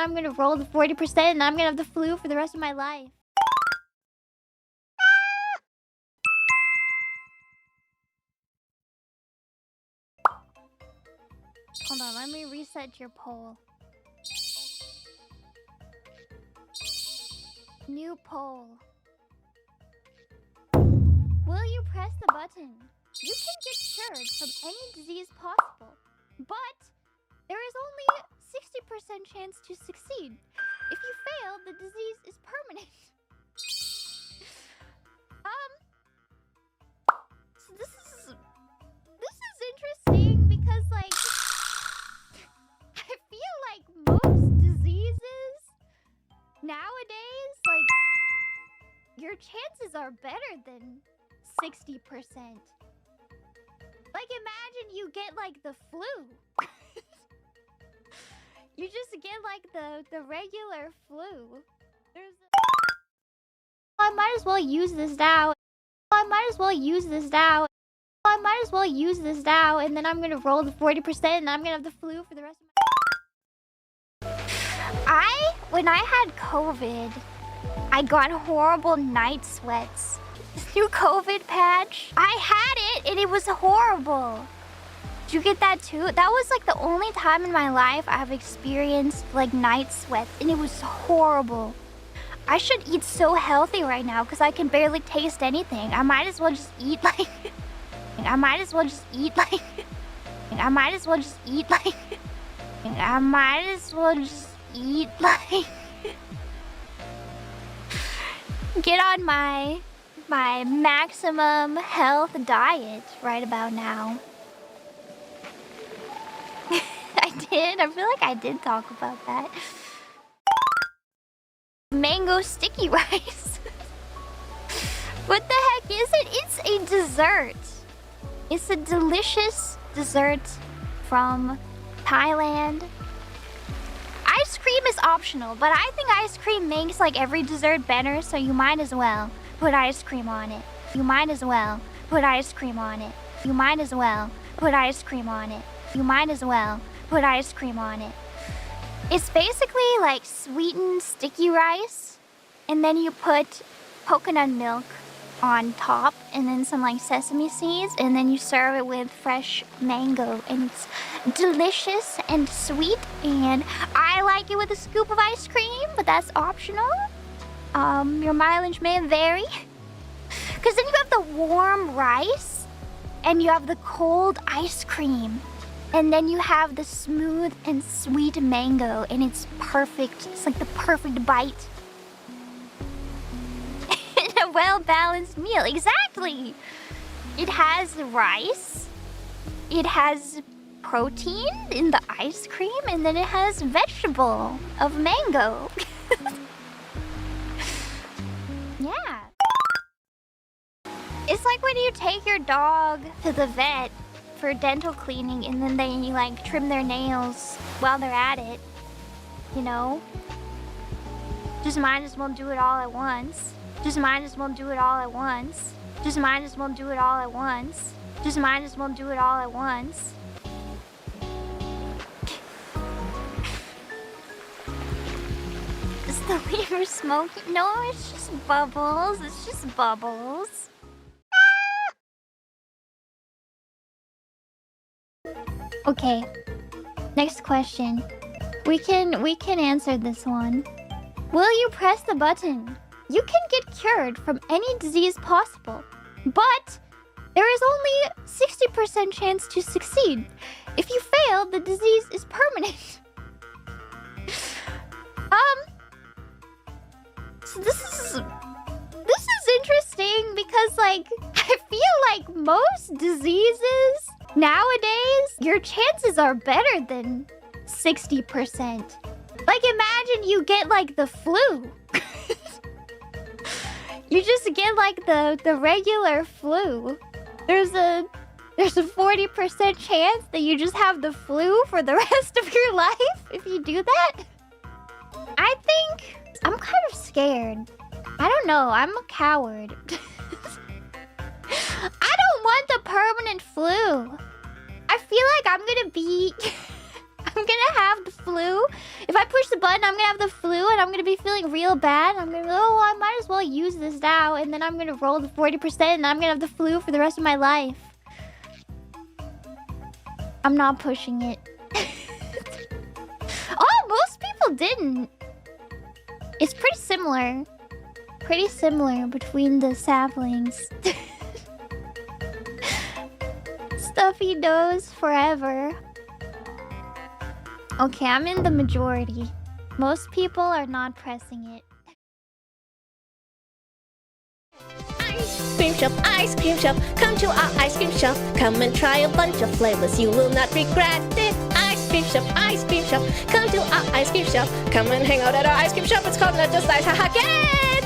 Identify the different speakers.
Speaker 1: I'm gonna roll the 40% and I'm gonna have the flu for the rest of my life. Hold on, let me reset your poll. New poll. Will you press the button? You can get cured from any disease possible, but there is only 60% chance to succeed. If you fail, the disease is permanent. So this is interesting because, like, I feel like most diseases nowadays, like, your chances are better than 60%. Like, imagine you get, like, the flu. You just get, like, the regular flu. I might as well use this now. And then I'm gonna roll the 40% and I'm gonna have the flu for the rest of my... When I had COVID, I got horrible night sweats. This new COVID patch, I had it and it was horrible. Did you get that too? That was like the only time in my life I've experienced like night sweats and it was horrible. I should eat so healthy right now because I can barely taste anything. I might as well just eat like... Get on my maximum health diet right about now. I feel like I did talk about that. Mango sticky rice. What the heck is it? It's a dessert. It's a delicious dessert from Thailand. Ice cream is optional, but I think ice cream makes like every dessert better, so you might as well put ice cream on it. It's basically like sweetened sticky rice, and then you put coconut milk on top, and then some like sesame seeds, and then you serve it with fresh mango, and it's delicious and sweet, and I like it with a scoop of ice cream, but that's optional. Your mileage may vary. Because then you have the warm rice, and you have the cold ice cream. And then you have the smooth and sweet mango, and it's perfect. It's like the perfect bite. And a well-balanced meal. Exactly! It has rice. It has protein in the ice cream, and then it has vegetable of mango. Yeah. It's like when you take your dog to the vet for dental cleaning, and then they like trim their nails while they're at it, you know? Just might as well do it all at once. Just might as well do it all at once. Just might as well do it all at once. Just might as well do it all at once. Is the lever smoking? No, it's just bubbles. It's just bubbles. Okay, next question. We can answer this one. Will you press the button? You can get cured from any disease possible, but there is only 60% chance to succeed. If you fail, the disease is permanent. So this is interesting because like I feel like most diseases nowadays, your chances are better than 60%. Like, imagine you get, like, the flu. You just get, like, the regular flu. There's a 40% chance that you just have the flu for the rest of your life if you do that. I think I'm kind of scared. I don't know. I'm a coward. I don't want the permanent flu. I feel like I'm gonna have the flu if I push the button, I'm gonna have the flu and I'm gonna be feeling real bad. I'm gonna go, oh, I might as well use this now. And then I'm gonna roll the 40% and I'm gonna have the flu for the rest of my life. I'm not pushing it. Oh, most people didn't. It's pretty similar. Pretty similar between the saplings. Stuffy nose forever. Okay, I'm in the majority. Most people are not pressing it.
Speaker 2: Ice cream shop, come to our ice cream shop. Come and try a bunch of flavors, you will not regret it. Ice cream shop, come to our ice cream shop. Come and hang out at our ice cream shop, it's called Not Just Ice, haha, get it!